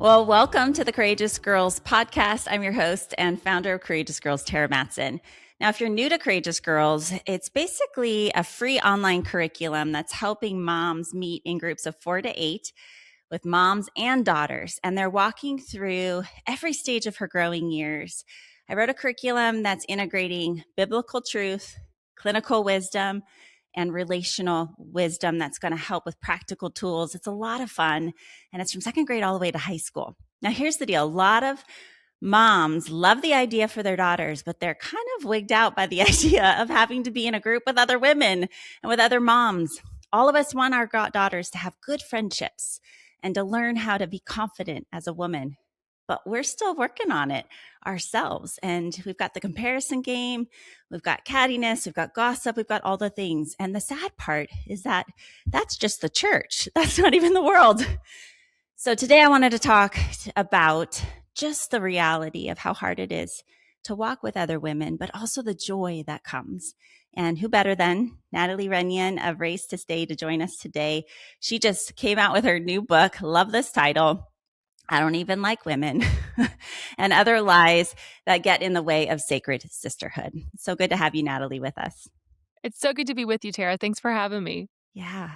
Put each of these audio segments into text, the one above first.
Well, welcome to the Courageous Girls podcast. I'm your host and founder of Courageous Girls, Tara Matson. Now, if you're new to Courageous Girls, it's basically a free online curriculum that's helping moms meet in groups of 4 to 8 with moms and daughters, and they're walking through every stage of her growing years. I wrote a curriculum that's integrating biblical truth, clinical wisdom, and relational wisdom that's going to help with practical tools. It's a lot of fun, and it's from second grade all the way to high school. Now, here's the deal. A lot of moms love the idea for their daughters, but they're kind of wigged out by the idea of having to be in a group with other women and with other moms. All of us want our daughters to have good friendships and to learn how to be confident as a woman. But we're still working on it ourselves. And we've got the comparison game, we've got cattiness, we've got gossip, we've got all the things. And the sad part is that that's just the church. That's not even the world. So today I wanted to talk about just the reality of how hard it is to walk with other women, but also the joy that comes. And who better than Natalie Runion of Race to Stay to join us today? She just came out with her new book. Love this title. I don't even like women and other lies that get in the way of sacred sisterhood. So good to have you, Natalie, with us. It's so good to be with you, Tara. Thanks for having me. Yeah.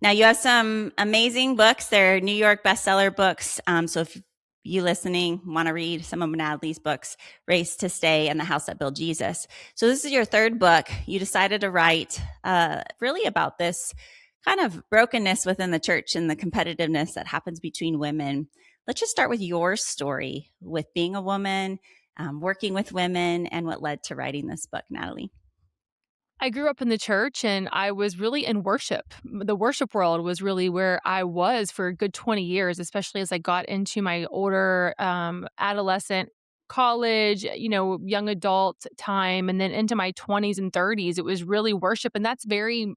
Now, you have some amazing books. They're New York bestseller books. So if you listening want to read some of Natalie's books, Race to Stay and The House That Built Jesus. So this is your third book. You decided to write really about this kind of brokenness within the church and the competitiveness that happens between women. Let's just start with your story with being a woman, working with women, and what led to writing this book, Natalie. I grew up in the church and I was really in worship. The worship world was really where I was for a good 20 years, especially as I got into my older adolescent, college, young adult time, and then into my 20s and 30s. It was really worship. And that's very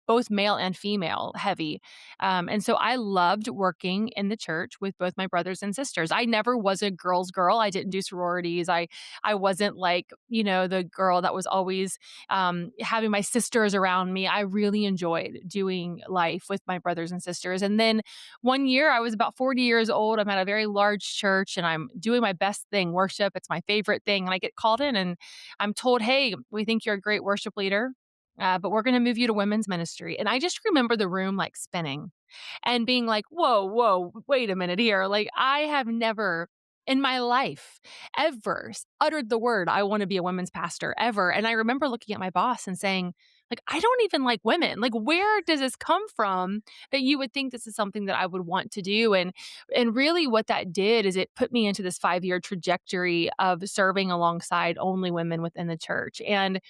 both male and female heavy. And so I loved working in the church with both my brothers and sisters. I never was a girl's girl. I didn't do sororities. I wasn't like, the girl that was always having my sisters around me. I really enjoyed doing life with my brothers and sisters. And then one year I was about 40 years old. I'm at a very large church and I'm doing my best thing, worship. It's my favorite thing. And I get called in and I'm told, hey, we think you're a great worship leader. But we're going to move you to women's ministry. And I just remember the room like spinning and being like, whoa, wait a minute here. Like, I have never in my life ever uttered the word, I want to be a women's pastor ever. And I remember looking at my boss and saying, like, I don't even like women. Like, where does this come from that you would think this is something that I would want to do? And really what that did is it put me into this 5-year trajectory of serving alongside only women within the church. And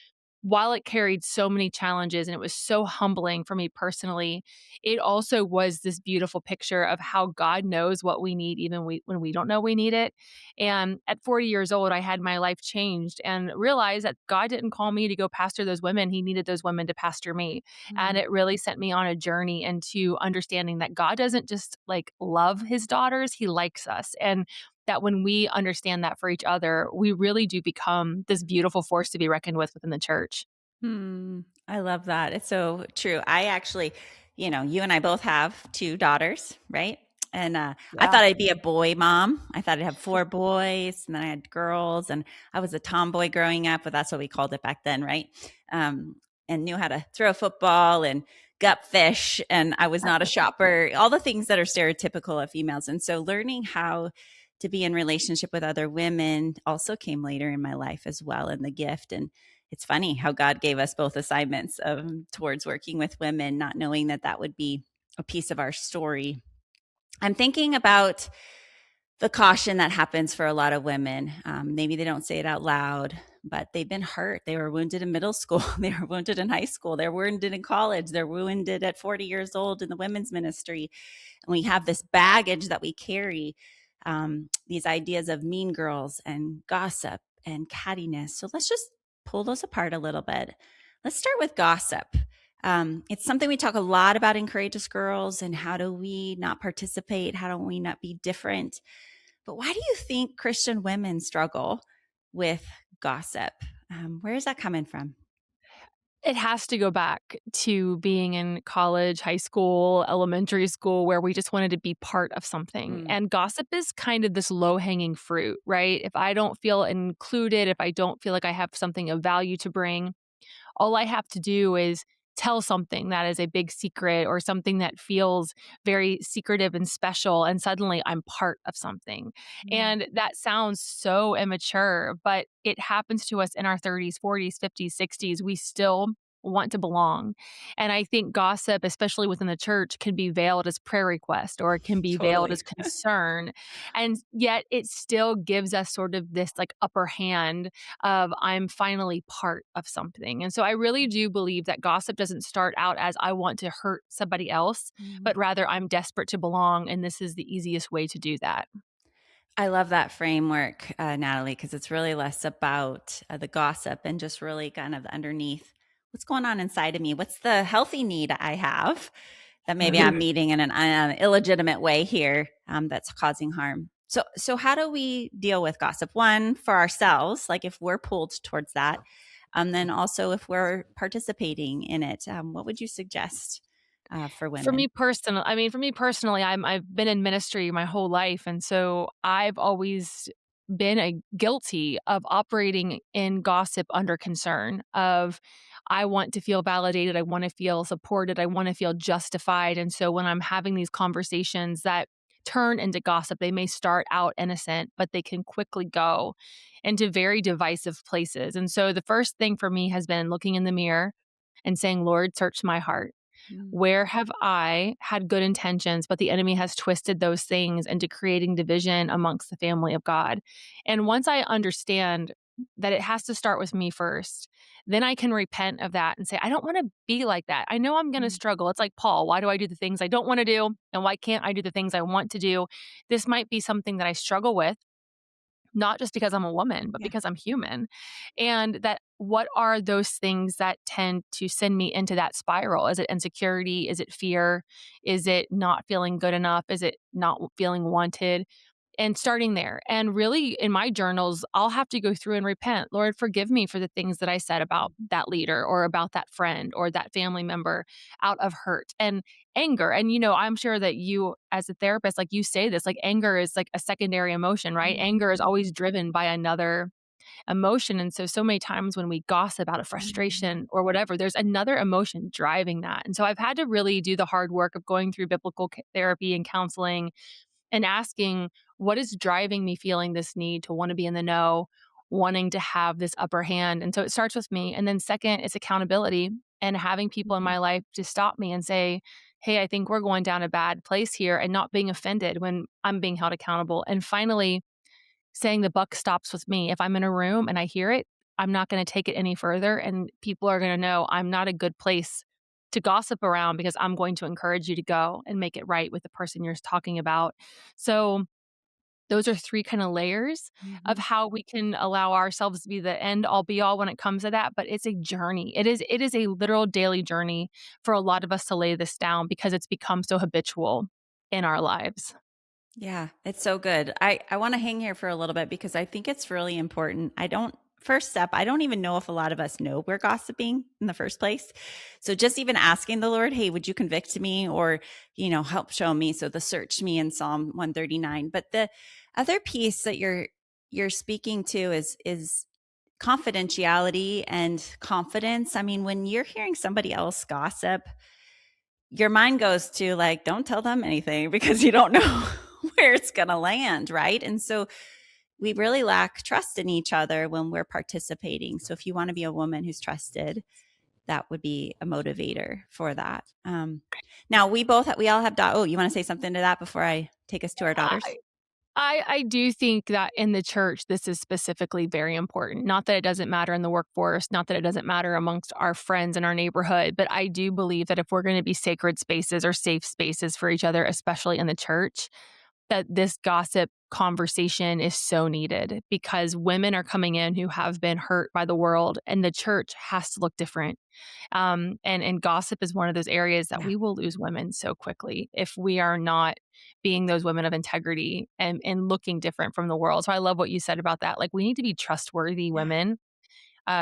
while it carried so many challenges and it was so humbling for me personally, it also was this beautiful picture of how God knows what we need even when we don't know we need it. And at 40 years old, I had my life changed and realized that God didn't call me to go pastor those women. He needed those women to pastor me. And Mm. it really sent me on a journey into understanding that God doesn't just like love his daughters, he likes us. And that when we understand that for each other, we really do become this beautiful force to be reckoned with within the church. I love that. It's so true. I actually, you and I both have two daughters, right? And I Yeah. thought I'd be a boy mom. I thought I'd have four boys, and then I had girls, and I was a tomboy growing up, but that's what we called it back then, right? Um, and knew how to throw a football and gut fish, and I was not a shopper. All the things that are stereotypical of females, and so learning how to be in relationship with other women also came later in my life as well, and the gift. And it's funny how God gave us both assignments towards working with women, not knowing that that would be a piece of our story. I'm thinking about the caution that happens for a lot of women. Maybe they don't say it out loud, but they've been hurt. They were wounded in middle school. They were wounded in high school. They're wounded in college. They're wounded at 40 years old in the women's ministry. And we have this baggage that we carry, these ideas of mean girls and gossip and cattiness. So let's just pull those apart a little bit. Let's start with gossip. It's something we talk a lot about in Courageous Girls, and how do we not participate? How do we not be different? But why do you think Christian women struggle with gossip? Where is that coming from? It has to go back to being in college, high school, elementary school, where we just wanted to be part of something. Mm, And gossip is kind of this low hanging fruit, right? If I don't feel included, if I don't feel like I have something of value to bring, all I have to do is tell something that is a big secret or something that feels very secretive and special, and suddenly I'm part of something. yeah, And that sounds so immature, but it happens to us in our 30s, 40s, 50s, 60s. We still want to belong. And I think gossip, especially within the church, can be veiled as prayer request or it can be veiled totally. as concern. And yet it still gives us sort of this like upper hand of I'm finally part of something. And so I really do believe that gossip doesn't start out as I want to hurt somebody else, but Mhm. rather I'm desperate to belong. And this is the easiest way to do that. I love that framework, Natalie, because it's really less about the gossip and just really kind of underneath what's going on inside of me. What's the healthy need I have that maybe I'm Mhm. meeting in an illegitimate way here that's causing harm. So how do we deal with gossip? One, for ourselves, like if we're pulled towards that, then also if we're participating in it, what would you suggest for women? For me personally, I've been in ministry my whole life, and so I've always been guilty of operating in gossip under concern of I want to feel validated, I want to feel supported, I want to feel justified, and so when I'm having these conversations that turn into gossip, they may start out innocent, but they can quickly go into very divisive places. And so the first thing for me has been looking in the mirror and saying, "Lord, search my heart. Mm, Where have I had good intentions, but the enemy has twisted those things into creating division amongst the family of God?" And once I understand that it has to start with me first, then I can repent of that and say, I don't want to be like that. I know I'm going to mm, struggle. It's like Paul. Why do I do the things I don't want to do? And why can't I do the things I want to do? This might be something that I struggle with, not just because I'm a woman, but yeah. because I'm human. And that what are those things that tend to send me into that spiral? Is it insecurity? Is it fear? Is it not feeling good enough? Is it not feeling wanted? And starting there. And really, in my journals, I'll have to go through and repent. Lord, forgive me for the things that I said about that leader or about that friend or that family member out of hurt and anger. And, I'm sure that you, as a therapist, like you say this, like anger is like a secondary emotion, right? Anger is Mhm. always driven by another emotion. And so many times when we gossip out of Mhm. frustration or whatever, there's another emotion driving that. And so I've had to really do the hard work of going through biblical therapy and counseling and asking what is driving me feeling this need to want to be in the know, wanting to have this upper hand. And so it starts with me. And then second, it's accountability and having people in Mhm. my life to stop me and say, "Hey, I think we're going down a bad place here," and not being offended when I'm being held accountable. And finally, saying the buck stops with me. If I'm in a room and I hear it, I'm not going to take it any further. And people are going to know I'm not a good place to gossip around because I'm going to encourage you to go and make it right with the person you're talking about. So, those are three kind of layers of Mhm. how we can allow ourselves to be the end all be all when it comes to that. But it's a journey. It is a literal daily journey for a lot of us to lay this down because it's become so habitual in our lives. Yeah, it's so good. I want to hang here for a little bit because I think it's really important. First step, I don't even know if a lot of us know we're gossiping in the first place. So just even asking the Lord, hey, would you convict me or, help show me? So the search me in Psalm 139. But the other piece that you're speaking to is confidentiality and confidence. I mean, when you're hearing somebody else gossip, your mind goes to like, don't tell them anything because you don't know where it's going to land. Right. And so we really lack trust in each other when we're participating. So if you want to be a woman who's trusted, that would be a motivator for that. Now we all have, oh, you want to say something to that before I take us to our daughters? I do think that in the church, this is specifically very important. Not that it doesn't matter in the workforce, not that it doesn't matter amongst our friends in our neighborhood, but I do believe that if we're going to be sacred spaces or safe spaces for each other, especially in the church, that this gossip conversation is so needed because women are coming in who have been hurt by the world and the church has to look different. And gossip is one of those areas that Yeah. we will lose women so quickly if we are not being those women of integrity and looking different from the world. So I love what you said about that. Like we need to be trustworthy Yeah. women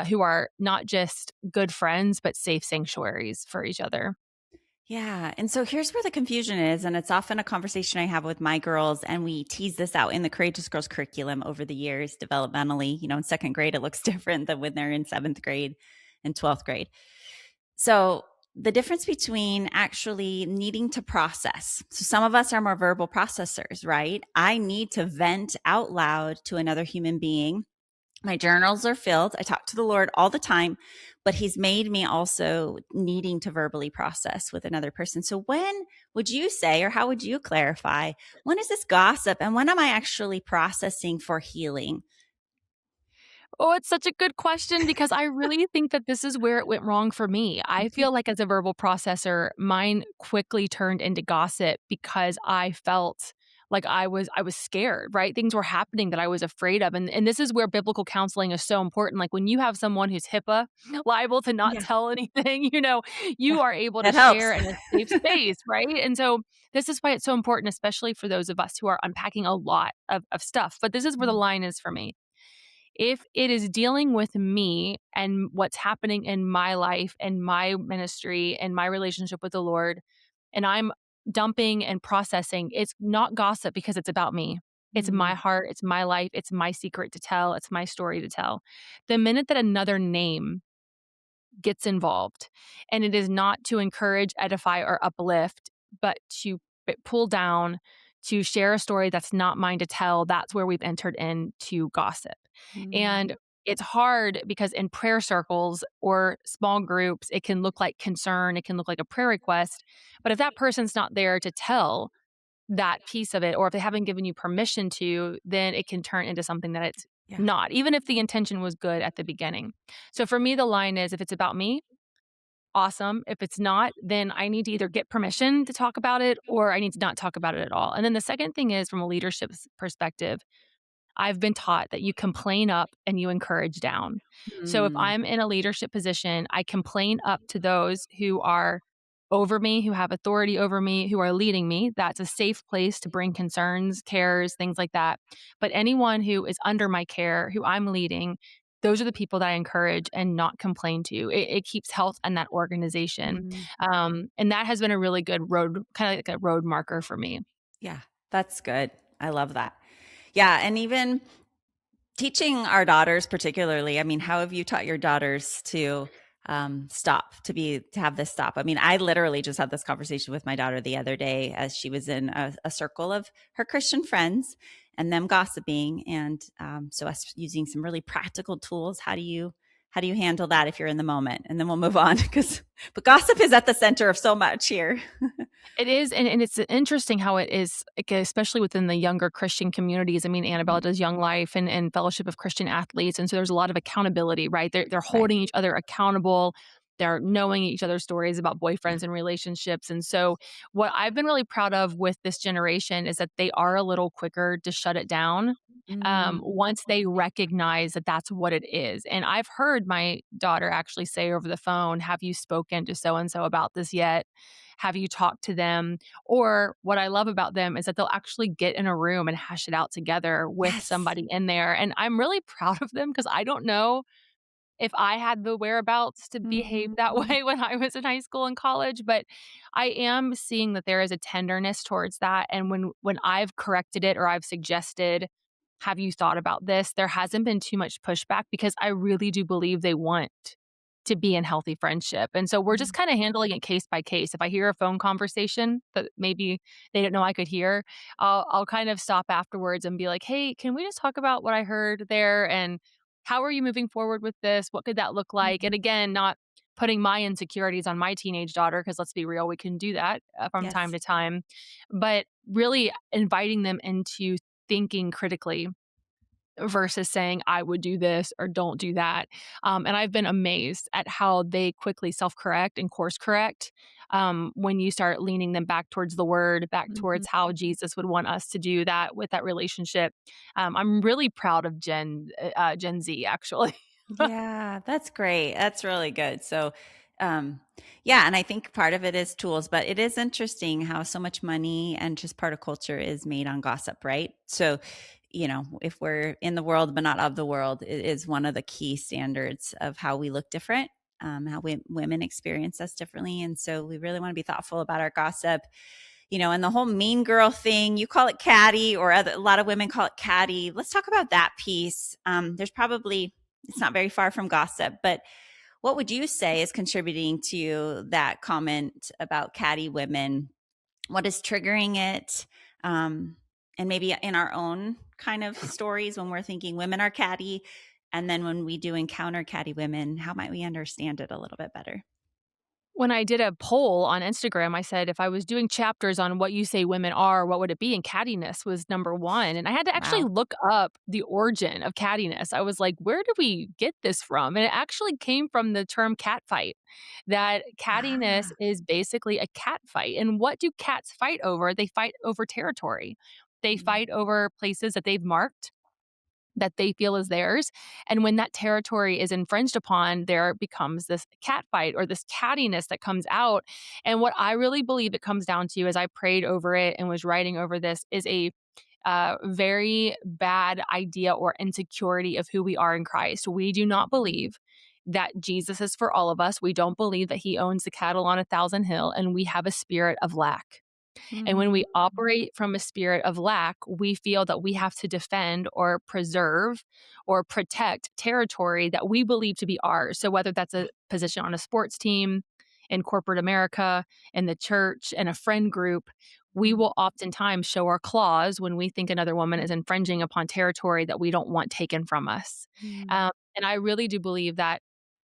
who are not just good friends, but safe sanctuaries for each other. Yeah. And so here's where the confusion is. And it's often a conversation I have with my girls. And we tease this out in the Courageous Girls curriculum over the years, developmentally. In second grade, it looks different than when they're in seventh grade and 12th grade. So the difference between actually needing to process. So some of us are more verbal processors, right? I need to vent out loud to another human being. My journals are filled. I talk to the Lord all the time, but He's made me also needing to verbally process with another person. So, when would you say, or how would you clarify, when is this gossip and when am I actually processing for healing? Oh, it's such a good question because I really think that this is where it went wrong for me. I Okay. feel like as a verbal processor, mine quickly turned into gossip because I felt like I was scared, right? Things were happening that I was afraid of. And this is where biblical counseling is so important. Like when you have someone who's HIPAA liable to not Yeah. tell anything, Yeah. you are able to That helps. share in a safe space, right? And so this is why it's so important, especially for those of us who are unpacking a lot of stuff. But this is where the line is for me. If it is dealing with me and what's happening in my life and my ministry and my relationship with the Lord, and I'm dumping and processing, it's not gossip because it's about me. It's my Mm, heart, it's my life, it's my secret to tell, it's my story to tell. The minute that another name gets involved, and it is not to encourage, edify, or uplift, but to pull down, to share a story that's not mine to tell, that's where we've entered into gossip. mm, And it's hard because in prayer circles or small groups, it can look like concern, it can look like a prayer request. But if that person's not there to tell that piece of it, or if they haven't given you permission to, then it can turn into something that it's yeah. not, even if the intention was good at the beginning. So for me, the line is if it's about me, awesome. If it's not, then I need to either get permission to talk about it or I need to not talk about it at all. And then the second thing is from a leadership perspective, I've been taught that you complain up and you encourage down. So if Mm, I'm in a leadership position, I complain up to those who are over me, who have authority over me, who are leading me. That's a safe place to bring concerns, cares, things like that. But anyone who is under my care, who I'm leading, those are the people that I encourage and not complain to. It keeps health in that organization. mm, And that has been a really good road, kind of like a road marker for me. yeah, that's good. I love that. Yeah. And even teaching our daughters, particularly, I mean, how have you taught your daughters to stop, to have this stop? I mean, I literally just had this conversation with my daughter the other day as she was in a circle of her Christian friends and them gossiping, and so us using some really practical tools. How do you handle that if you're in the moment? And then we'll move on because, but gossip is at the center of so much here. It is, and it's interesting how it is, like, especially within the younger Christian communities. I mean, Annabelle does Young Life and Fellowship of Christian Athletes, and so there's a lot of accountability, right? They're Right. holding each other accountable. They're knowing each other's stories about Yeah. boyfriends and relationships, and so what I've been really proud of with this generation is that they are a little quicker to shut it down Mm, once they recognize that that's what it is. And I've heard my daughter actually say over the phone, "Have you spoken to so and so about this yet? Have you talked to them?" Or what I love about them is that they'll actually get in a room and hash it out together with yes. somebody in there. And I'm really proud of them because I don't know if I had the whereabouts to behave that Mm, way when I was in high school and college, but I am seeing that there is a tenderness towards that. And when I've corrected it or I've suggested, have you thought about this? There hasn't been too much pushback because I really do believe they want to be in healthy friendship. And so we're just mm, kind of handling it case by case. If I hear a phone conversation that maybe they didn't know I could hear, I'll kind of stop afterwards and be like, "Hey, can we just talk about what I heard there? And how are you moving forward with this? What could that look like?" mm, And again, not putting my insecurities on my teenage daughter, because let's be real, we can do that from time yes. to time, but really inviting them into thinking critically versus saying, I would do this or don't do that. And I've been amazed at how they quickly self correct and course correct when you start leaning them back towards the word, back towards Mhm. how Jesus would want us to do that with that relationship. I'm really proud of Gen Z, actually. Yeah, that's great. That's really good. So, um, yeah, and I think part of it is tools, but it is interesting how so much money and just part of culture is made on gossip, right? So, if we're in the world but not of the world, it is one of the key standards of how we look different, how women experience us differently. And so we really want to be thoughtful about our gossip. And the whole mean girl thing, you call it catty, or a lot of women call it catty. Let's talk about that piece. It's not very far from gossip, but what would you say is contributing to that comment about catty women? What is triggering it? And maybe in our own kind of stories, when we're thinking women are catty, and then when we do encounter catty women, how might we understand it a little bit better? When I did a poll on Instagram, I said, if I was doing chapters on what you say women are, what would it be? And cattiness was number one. And I had to actually Wow. look up the origin of cattiness. I was like, where did we get this from? And it actually came from the term cat fight, that cattiness Ah. is basically a cat fight. And what do cats fight over? They fight over territory. They Mm, fight over places that they've marked, that they feel is theirs. And when that territory is infringed upon, there becomes this cat fight or this cattiness that comes out. And what I really believe it comes down to, as I prayed over it and was writing over this, is a very bad idea or insecurity of who we are in Christ. We do not believe that Jesus is for all of us. We don't believe that he owns the cattle on 1,000 hill, and we have a spirit of lack. And when mm, we operate from a spirit of lack, we feel that we have to defend or preserve or protect territory that we believe to be ours. So, whether that's a position on a sports team, in corporate America, in the church, in a friend group, we mm, will oftentimes show our claws when we think another woman is infringing upon territory that we don't want taken from us. mm, And I really do believe that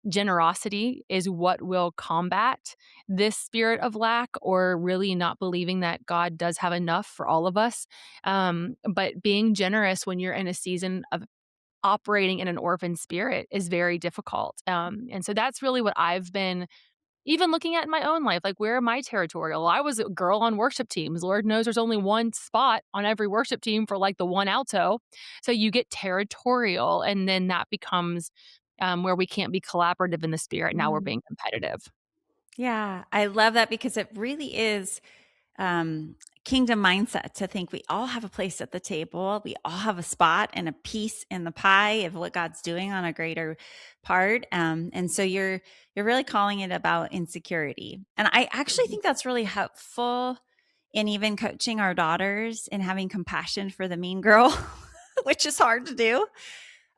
generosity is what will combat this spirit of lack, or really not believing that God does have enough for all of us. But being generous when you're in a season of operating in an orphan spirit is very difficult. And so that's really what I've been even looking at in my own life. Like, where am I territorial? I was a girl on worship teams. Lord knows there's only one spot on every worship team for like the one alto. So you get territorial, and then that becomes where we can't be collaborative in the spirit. Now we're mm. being competitive. Yeah, I love that because it really is kingdom mindset to think we all have a place at the table. We all have a spot and a piece in the pie of what God's doing on a greater part. And so you're really calling it about insecurity. And I actually think that's really helpful in even coaching our daughters and having compassion for the mean girl, which is hard to do.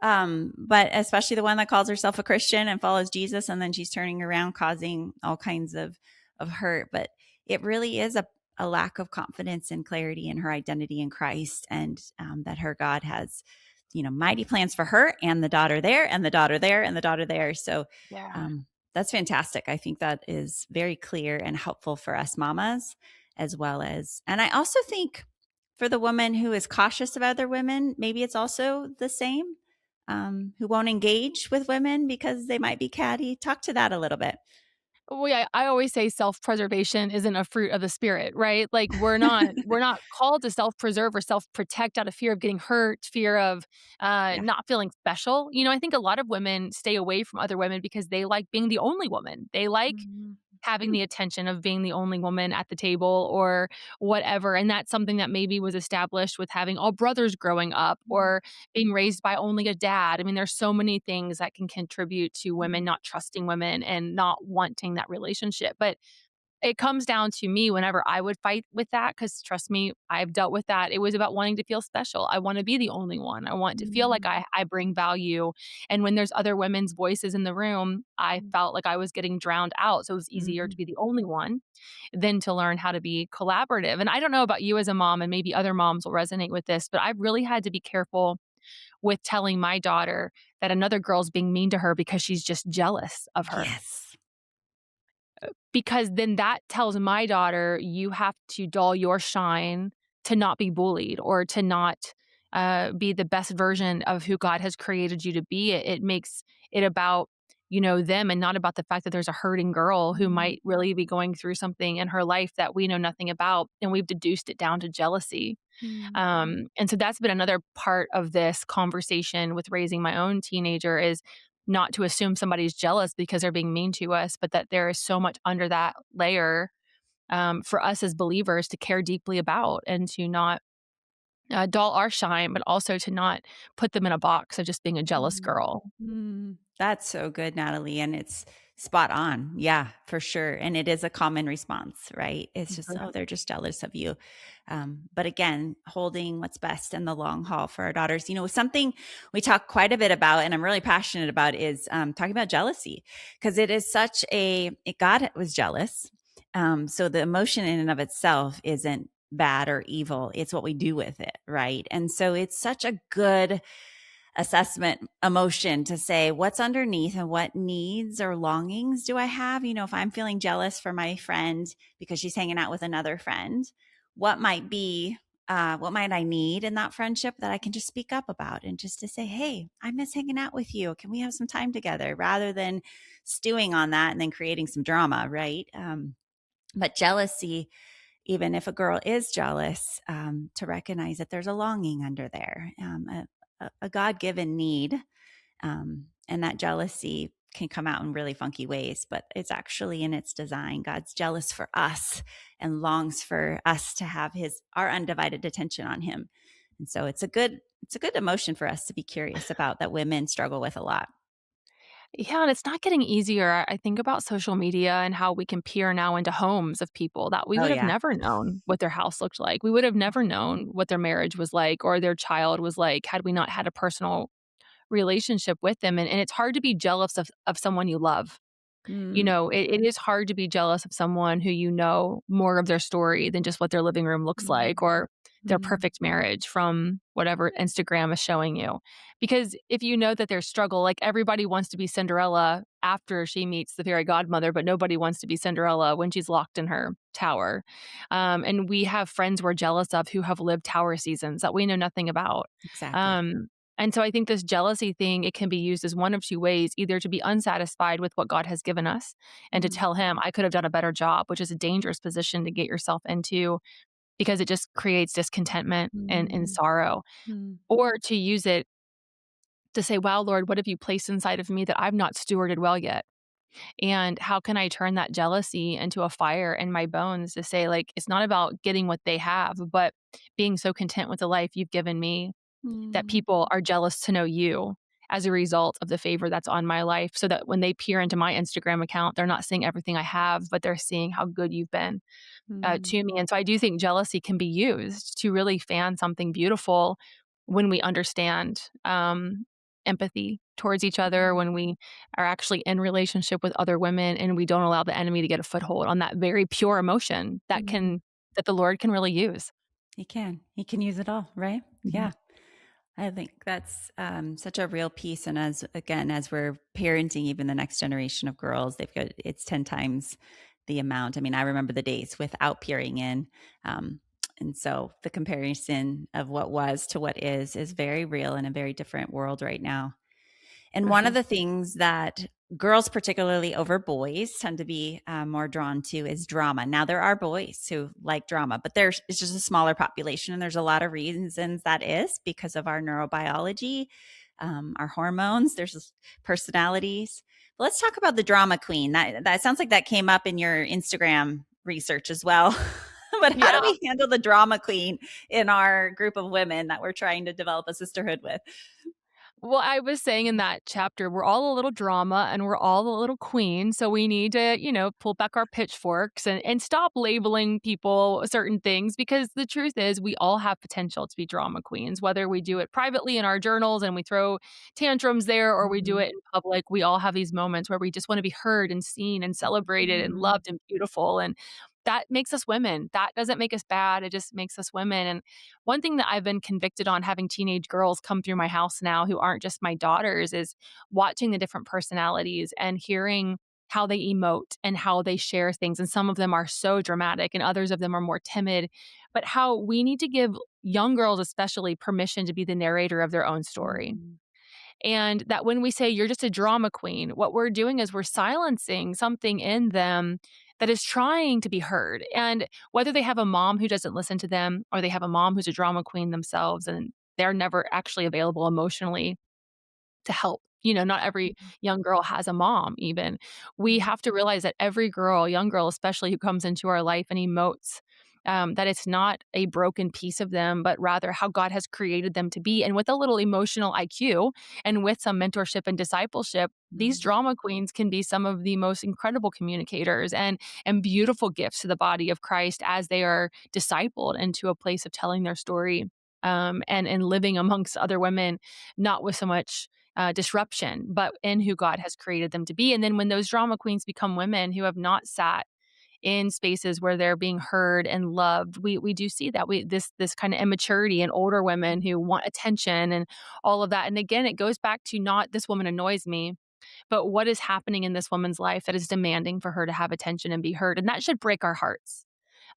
But especially the one that calls herself a Christian and follows Jesus, and then she's turning around causing all kinds of hurt. But it really is a lack of confidence and clarity in her identity in Christ, and that her God has, mighty plans for her and the daughter there, and the daughter there, and the daughter there. So Yeah. um, that's fantastic. I think that is very clear and helpful for us mamas as well as, and I also think for the woman who is cautious of other women, maybe it's also the same, who won't engage with women because they might be catty. Talk to that a little bit. Well, yeah, I always say self-preservation isn't a fruit of the spirit, right? Like, we're not called to self-preserve or self-protect out of fear of getting hurt, fear of Yeah. not feeling special. I think a lot of women stay away from other women because they like being the only woman. They like Mhm. having the attention of being the only woman at the table or whatever. And that's something that maybe was established with having all brothers growing up Mhm. or being raised by only a dad. I mean, there's so many things that can contribute to women Mhm. not trusting women and not wanting that relationship. But it comes down to me whenever I would fight with that, because trust me, I've dealt with that. It was about wanting to feel special. I want to be the only one. I want to feel like Mhm. I bring value. And when there's other women's voices in the room, I felt like I was getting drowned out. So it was easier to Mhm. be the only one than to learn how to be collaborative. And I don't know about you as a mom, and maybe other moms will resonate with this, but I've really had to be careful with telling my daughter that another girl's being mean to her because she's just jealous of her, Yes. because then that tells my daughter, you have to dull your shine to not be bullied or to not be the best version of who God has created you to be. It makes it about, them, and not about the fact that there's a hurting girl who Mhm. might really be going through something in her life that we know nothing about. And we've deduced it down to jealousy. Mhm. And so that's been another part of this conversation with raising my own teenager, is not to assume somebody's jealous because they're being mean to us, but that there is so much under that layer, for us as believers to care deeply about, and to not dull our shine, but also to not put them in a box of just being a jealous Mm. girl. Mm. That's so good, Natalie. And it's spot on. Yeah, for sure. And it is a common response, right? It's just, oh, they're just jealous of you. But again, holding what's best in the long haul for our daughters. Something we talk quite a bit about and I'm really passionate about is talking about jealousy because it is God was jealous. So the emotion in and of itself isn't bad or evil. It's what we do with it, right? And so it's such a good assessment emotion to say what's underneath and what needs or longings do I have. If I'm feeling jealous for my friend because she's hanging out with another friend, what might be what might I need in that friendship that I can just speak up about and just to say, hey, I miss hanging out with you, can we have some time together, rather than stewing on that and then creating some drama, right? But jealousy, even if a girl is jealous, to recognize that there's a longing under there, a God-given need, and that jealousy can come out in really funky ways, but it's actually in its design. God's jealous for us and longs for us to have our undivided attention on him. And so it's a good emotion for us to be curious about, that women struggle with a lot. Yeah, and it's not getting easier. I think about social media and how we can peer now into homes of people that we Oh would have yeah. never known what their house looked like. We would have never known what their marriage was like or their child was like had we not had a personal relationship with them. And it's hard to be jealous of someone you love. Mm, It is hard to be jealous of someone who you know more of their story than just what their living room looks mm, like or their mm, perfect marriage from whatever Instagram is showing you. Because if you know that there's struggle, like everybody wants to be Cinderella after she meets the fairy godmother, but nobody wants to be Cinderella when she's locked in her tower. And we have friends we're jealous of who have lived tower seasons that we know nothing about. exactly. Um, and so I think this jealousy thing, it can be used as one of two ways, either to be unsatisfied with what God has given us and to Mm, tell him, I could have done a better job, which is a dangerous position to get yourself into because it just creates discontentment and mm, sorrow. mm, Or to use it to say, wow, Lord, what have you placed inside of me that I've not stewarded well yet? And how can I turn that jealousy into a fire in my bones to say, like, it's not about getting what they have, but being so content with the life you've given me that mm, people are jealous to know you as a result of the favor that's on my life so that when they peer into my Instagram account, they're not seeing everything I have, but they're seeing how good you've been mm, to me. And so I do think jealousy can be used to really fan something beautiful when we understand empathy towards each other, mm, when we are actually in relationship with other women and we don't allow the enemy to get a foothold on that very pure emotion mm. that the Lord can really use. He can use it all, right? Mhm. Yeah. I think that's such a real piece. And as we're parenting even the next generation of girls, it's 10 times the amount. I mean, I remember the days without peering in. Um, and so the comparison of what was to what is very real in a very different world right now. And For one of sure. the things that girls, particularly over boys, tend to be more drawn to is drama. Now, there are boys who like drama, but it's just a smaller population. And there's a lot of reasons that is because of our neurobiology, our hormones, there's personalities. But let's talk about the drama queen. That sounds like that came up in your Instagram research as well. But how do Yeah. we handle the drama queen in our group of women that we're trying to develop a sisterhood with? Well, I was saying in that chapter, we're all a little drama and we're all a little queen. So we need to, pull back our pitchforks and stop labeling people certain things because the truth is we all have potential to be drama queens, whether we do it privately in our journals and we throw tantrums there or we do Mhm. it in public. We all have these moments where we just want to be heard and seen and celebrated and Mhm. loved and beautiful. And that makes us women. That doesn't make us bad. It just makes us women. And one thing that I've been convicted on having teenage girls come through my house now who aren't just my daughters is watching the different personalities and hearing how they emote and how they share things. And some of them are so dramatic and others of them are more timid. But how we need to give young girls, especially, permission to be the narrator of their own story. Mhm. And that when we say you're just a drama queen, what we're doing is we're silencing something in them that is trying to be heard. And whether they have a mom who doesn't listen to them or they have a mom who's a drama queen themselves and they're never actually available emotionally to help. Not every young girl has a mom, even. We Mhm. have to realize that every girl, young girl especially, who comes into our life and emotes that it's not a broken piece of them, but rather how God has created them to be. And with a little emotional IQ and with some mentorship and discipleship, these Mm. drama queens can be some of the most incredible communicators and beautiful gifts to the body of Christ as they are discipled into a place of telling their story, and living amongst other women, not with so much disruption, but in who God has created them to be. And then when those drama queens become women who have not sat in spaces where they're being heard and loved, we do see that this kind of immaturity in older women who want attention and all of that. And again, it goes back to not this woman annoys me, but what is happening in this woman's life that is demanding for her to have attention and be heard, and that should break our hearts,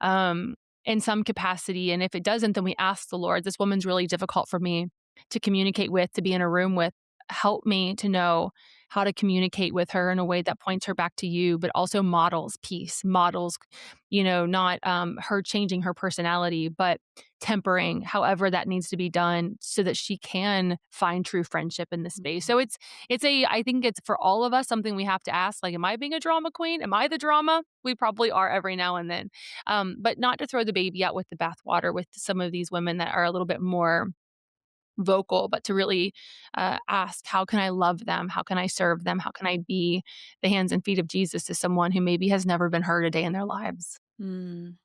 um, in some capacity. And if it doesn't, then we ask the Lord, this woman's really difficult for me to communicate with, to be in a room with. Help me to know how to communicate with her in a way that points her back to you, but also models peace, models, not her changing her personality, but tempering however that needs to be done so that she can find true friendship in this space. So I think it's for all of us something we have to ask, like, am I being a drama queen? Am I the drama? We probably are every now and then. But not to throw the baby out with the bathwater with some of these women that are a little bit more vocal, but to really ask, how can I love them? How can I serve them? How can I be the hands and feet of Jesus to someone who maybe has never been heard a day in their lives? Mm.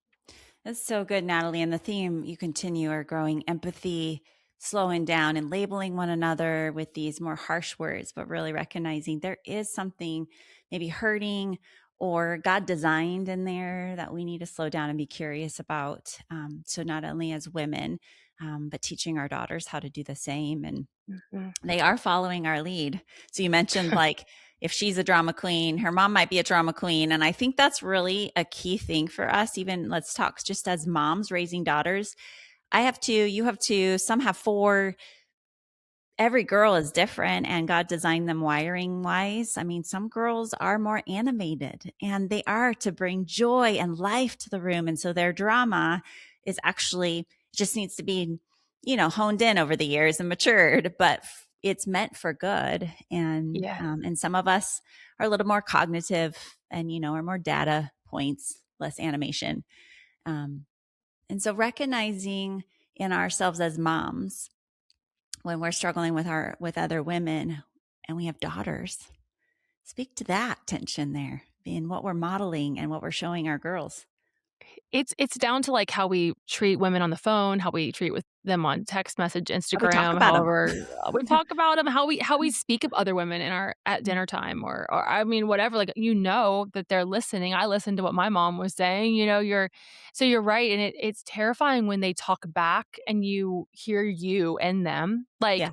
That's so good, Natalie. And the theme you continue are growing empathy, slowing down, and labeling one another with these more harsh words, but really recognizing there is something maybe hurting or God designed in there that we need to slow down and be curious about. So, not only as women, but teaching our daughters how to do the same. And Mhm. they are following our lead. So you mentioned like if she's a drama queen, her mom might be a drama queen. And I think that's really a key thing for us. Even let's talk just as moms raising daughters. I have two, you have two, some have four. Every girl is different and God designed them wiring wise. I mean, some girls are more animated and they are to bring joy and life to the room. And so their drama is actually just needs to be, honed in over the years and matured, but it's meant for good. Yeah. And some of us are a little more cognitive and, are more data points, less animation. Um, and so recognizing in ourselves as moms, when we're struggling with other women and we have daughters, speak to that tension there in what we're modeling and what we're showing our girls. It's down to, like, how we treat women on the phone, how we treat with them on text message, How we talk Instagram, about them. however we talk about them, how we speak of other women in our at dinner time, or I mean, whatever, like, that they're listening. I listened to what my mom was saying, you're right, and it's terrifying when they talk back and you hear you in them, like, Yeah.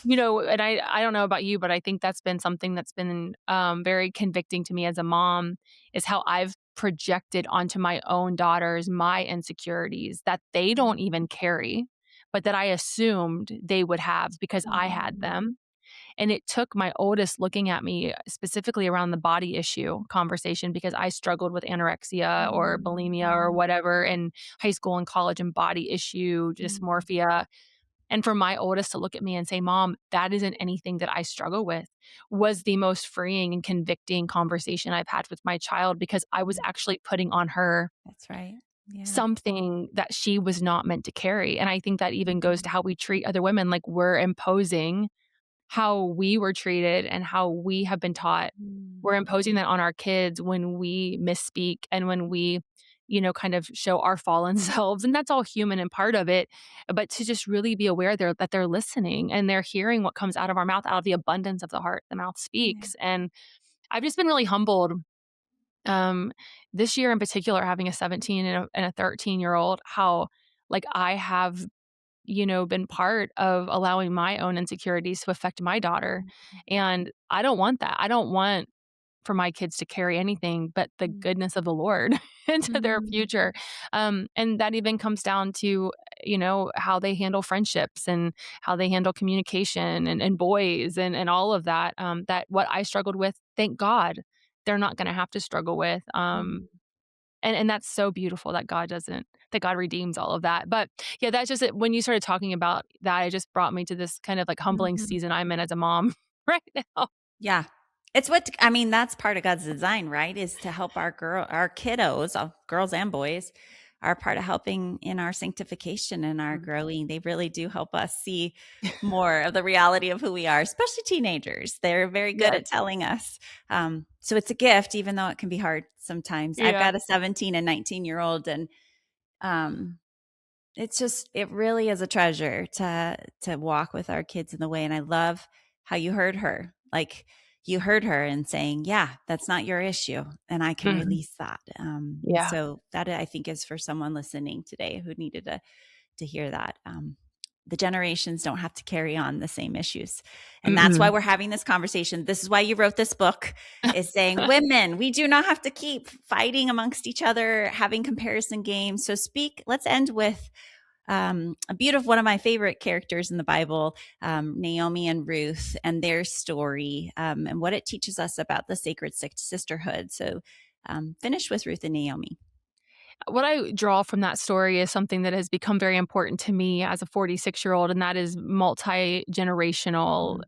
and I don't know about you, but I think that's been something that's been, very convicting to me as a mom, is how I've projected onto my own daughters my insecurities that they don't even carry, but that I assumed they would have because I had Mm. them. And it took my oldest looking at me specifically around the body issue conversation because I struggled with anorexia or bulimia or whatever in high school and college, and body issue, Mm. dysmorphia. And for my oldest to look at me and say, "Mom, that isn't anything that I struggle with," was the most freeing and convicting conversation I've had with my child, because I was actually putting on her That's right. Yeah. something that she was not meant to carry. And I think that even goes Mhm. to how we treat other women. Like, we're imposing how we were treated and how we have been taught. Mm. We're imposing that on our kids when we misspeak and when we, kind of show our fallen selves. And that's all human and part of it. But to just really be aware that they're listening and they're hearing what comes out of our mouth. Out of the abundance of the heart, the mouth Yeah. speaks. And I've just been really humbled, um, this year in particular, having a 17 and a 13-year-old, how, like, I have, been part of allowing my own insecurities to affect my daughter. And I don't want that. I don't want for my kids to carry anything but the Mm. goodness of the Lord into their Mm. future. And that even comes down to, how they handle friendships and how they handle communication and boys and all of that. That what I struggled with, thank God, they're not going to have to struggle with. Mm. And that's so beautiful that that God redeems all of that. But yeah, that's just it. When you started talking about that, it just brought me to this kind of like humbling Mhm. season I'm in as a mom right now. Yeah. It's what I mean, that's part of God's design, right? Is to help our kiddos, girls and boys, are part of helping in our sanctification and our Mhm. growing. They really do help us see more of the reality of who we are, especially teenagers. They're very good Yes. at telling us. So it's a gift, even though it can be hard sometimes. I've Yeah. got a 17 and 19-year old, and um, it really is a treasure to walk with our kids in the way. And I love how you heard her. Like, you heard her and saying, yeah, that's not your issue. And I can Mhm. release that. Yeah. So that, I think, is for someone listening today who needed to hear that. The generations don't have to carry on the same issues. And that's why Mm-mm. we're having this conversation. This is why you wrote this book, is saying, women, we do not have to keep fighting amongst each other, having comparison games. So let's end with a beautiful, one of my favorite characters in the Bible, Naomi and Ruth, and their story, and what it teaches us about the sacred sisterhood. So finish with Ruth and Naomi. What I draw from that story is something that has become very important to me as a 46-year-old, and that is multi-generational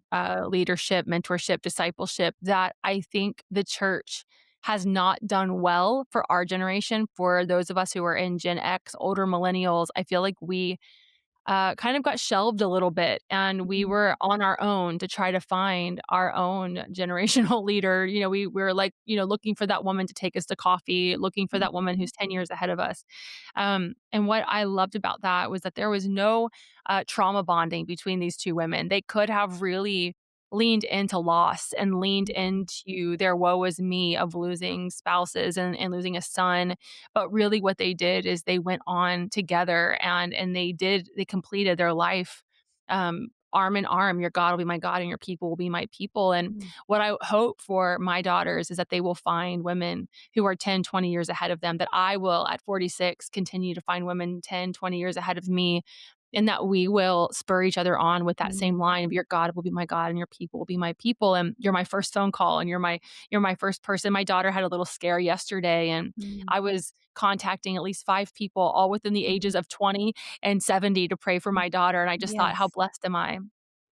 leadership, mentorship, discipleship, that I think the church has not done well for our generation. For those of us who are in Gen X, older millennials, I feel like we kind of got shelved a little bit, and we Mhm. were on our own to try to find our own generational leader. We were like, looking for that woman to take us to coffee, looking for that woman who's 10 years ahead of us. And what I loved about that was that there was no trauma bonding between these two women. They could have really leaned into loss and leaned into their woe is me of losing spouses and losing a son. But really what they did is they went on together, and they completed their life arm in arm. Your God will be my God and your people will be my people. And what I hope for my daughters is that they will find women who are 10, 20 years ahead of them, that I will at 46 continue to find women 10, 20 years ahead of me, and that we will spur each other on with that same line of your God will be my God and your people will be my people. And you're my first phone call, and you're my first person. My daughter had a little scare yesterday, and I was contacting at least 5 people, all within the ages of 20 and 70, to pray for my daughter. And I just thought, how Yes. blessed am I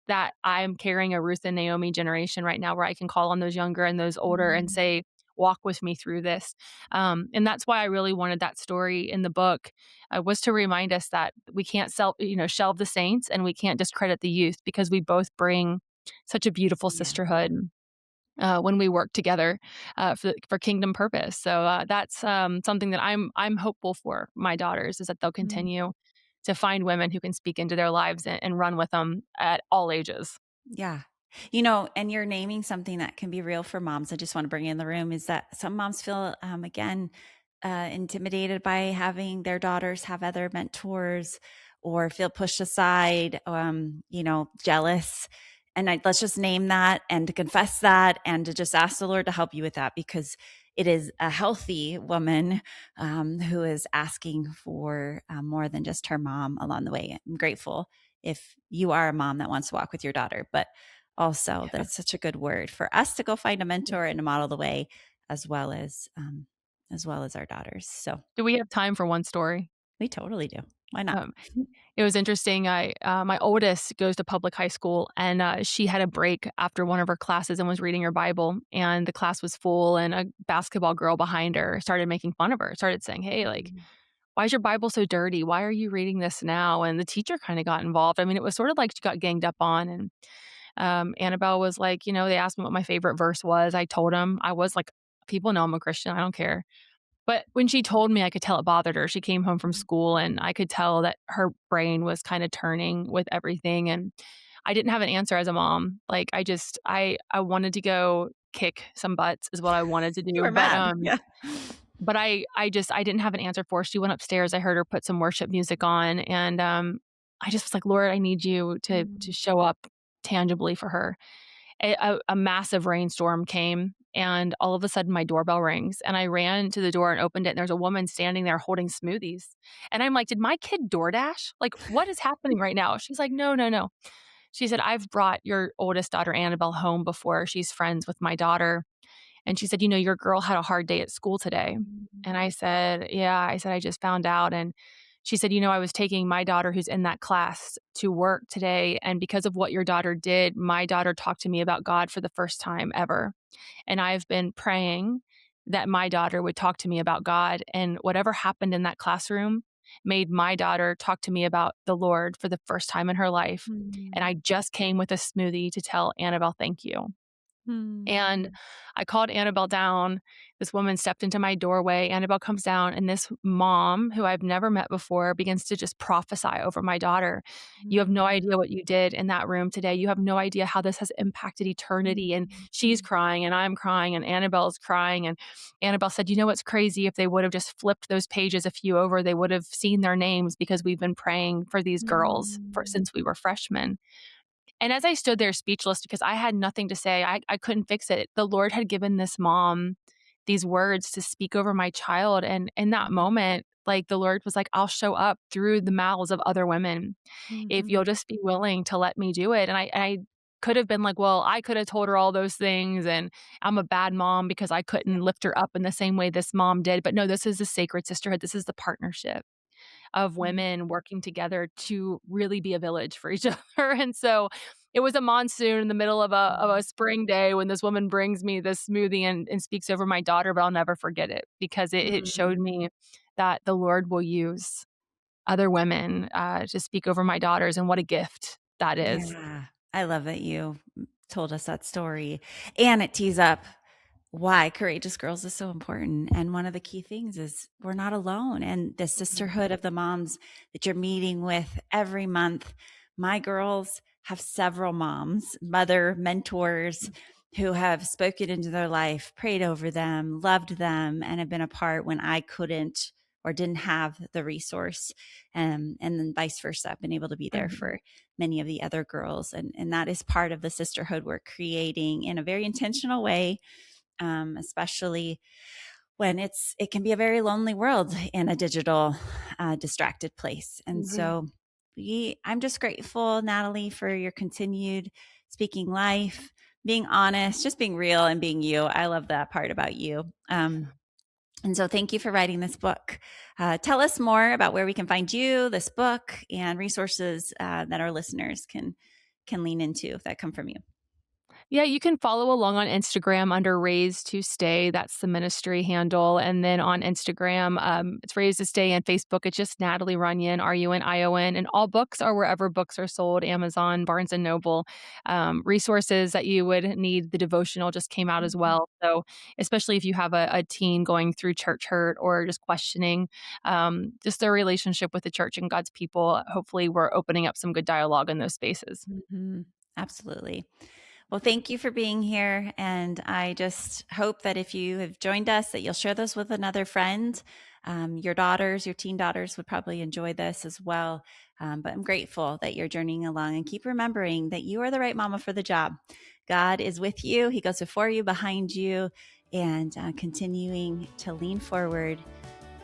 that I'm carrying a Ruth and Naomi generation right now, where I can call on those younger and those older and Mhm. say, walk with me through this. And that's why I really wanted that story in the book, was to remind us that we can't shelve the saints, and we can't discredit the youth, because we both bring such a beautiful Yeah. sisterhood when we work together for kingdom purpose. So that's something that I'm hopeful for my daughters, is that they'll Mm. continue to find women who can speak into their lives and run with them at all ages. Yeah. And you're naming something that can be real for moms. I just want to bring in the room is that some moms feel, again, intimidated by having their daughters have other mentors, or feel pushed aside, jealous. And let's just name that and to confess that and to just ask the Lord to help you with that, because it is a healthy woman who is asking for more than just her mom along the way. I'm grateful if you are a mom that wants to walk with your daughter, but also that Yeah. it's such a good word for us to go find a mentor and to model the way, as well as our daughters. So Do we have time for one story? we totally do. Why not? Um, it was interesting. My oldest goes to public high school, and she had a break after one of her classes and was reading her Bible, and the class was full, and a basketball girl behind her started making fun of her, started saying, "Hey, like, why is your Bible so dirty? Why are you reading this now?" And the teacher kind of got involved. I mean, it was sort of like she got ganged up on. And Annabelle was like, they asked me what my favorite verse was. I told them. I was like, people know I'm a Christian. I don't care. But when she told me, I could tell it bothered her. She came home from school, and I could tell that her brain was kind of turning with everything. And I didn't have an answer as a mom. Like, I wanted to go kick some butts is what I wanted to You do. were But mad. Yeah. I didn't have an answer for her. She went upstairs. I heard her put some worship music on, and I just was like, Lord, I need you to show up tangibly for her. A massive rainstorm came, and all of a sudden my doorbell rings, and I ran to the door and opened it, and there's a woman standing there holding smoothies. And I'm like, "Did my kid DoorDash? Like, what is happening right now?" She's like, "No, no, no." She said, "I've brought your oldest daughter, Annabelle, home before. She's friends with my daughter." And she said, "Your girl had a hard day at school today." And I said, "Yeah." I said, "I just found out." And she said, "I was taking my daughter who's in that class to work today. And because of what your daughter did, my daughter talked to me about God for the first time ever. And I've been praying that my daughter would talk to me about God. And whatever happened in that classroom made my daughter talk to me about the Lord for the first time in her life. And I Mm. just came with a smoothie to tell Annabelle, thank you. And Mm. I called Annabelle down. This woman stepped into my doorway. Annabelle comes down, and this mom, who I've never met before, begins to just prophesy over my daughter. You have no Mm. idea what you did in that room today. You have no idea how this has impacted eternity. And she's Mm. crying, and I'm crying, and Annabelle's crying. And Annabelle said, you know what's crazy? If they would have just flipped those pages a few over, they would have seen their names because we've been praying for these girls Mm. since we were freshmen. And as I stood there speechless because I had nothing to say, I couldn't fix it. The Lord had given this mom these words to speak over my child. And in that moment, like the Lord was like, I'll show up through the mouths of other women if Mhm. you'll just be willing to let me do it. And I could have been like, well, I could have told her all those things and I'm a bad mom because I Yeah. couldn't lift her up in the same way this mom did. But no, this is the sacred sisterhood. This is the partnership of Mm. women working together to really be a village for each other. And so it was a monsoon in the middle of a spring day when this woman brings me this smoothie and speaks over my daughter, but I'll never forget it because it showed Mm. me that the Lord will use other women to speak over my daughters, and what a gift that is. Yeah. I love that you told us that story. And it tees up why Courageous Girls is so important. And one of the key things is we're not alone. And the sisterhood of the moms that you're meeting with every month. My girls have several moms, mother mentors who have spoken into their life, prayed over them, loved them, and have been a part when I couldn't or didn't have the resource. And then vice versa. I've been able to be there Mhm. for many of the other girls. And that is part of the sisterhood we're creating in a very intentional way, especially when it can be a very lonely world in a digital, distracted place. And Mhm. so I'm just grateful, Natalie, for your continued speaking life, being honest, just being real and being you. I love that part about you. And so thank you for writing this book. Tell us more about where we can find you, this book, and resources that our listeners can lean into that come from you. Yeah, you can follow along on Instagram under Raise to Stay. That's the ministry handle. And then on Instagram, it's Raise to Stay, and Facebook, it's just Natalie Runion, Runion. And all books are wherever books are sold, Amazon, Barnes and Noble. Resources that you would need, the devotional just came out as Mhm. well. So, especially if you have a teen going through church hurt or just questioning just their relationship with the church and God's people, hopefully we're opening up some good dialogue in those spaces. Mhm. Absolutely. Well, thank you for being here. And I just hope that if you have joined us, that you'll share this with another friend. Your daughters, your teen daughters would probably enjoy this as well. But I'm grateful that you're journeying along, and keep remembering that you are the right mama for the job. God is with you. He goes before you, behind you, and continuing to lean forward,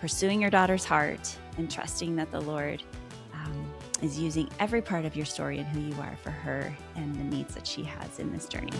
pursuing your daughter's heart, and trusting that the Lord is using every part of your story and who you are for her and the needs that she has in this journey.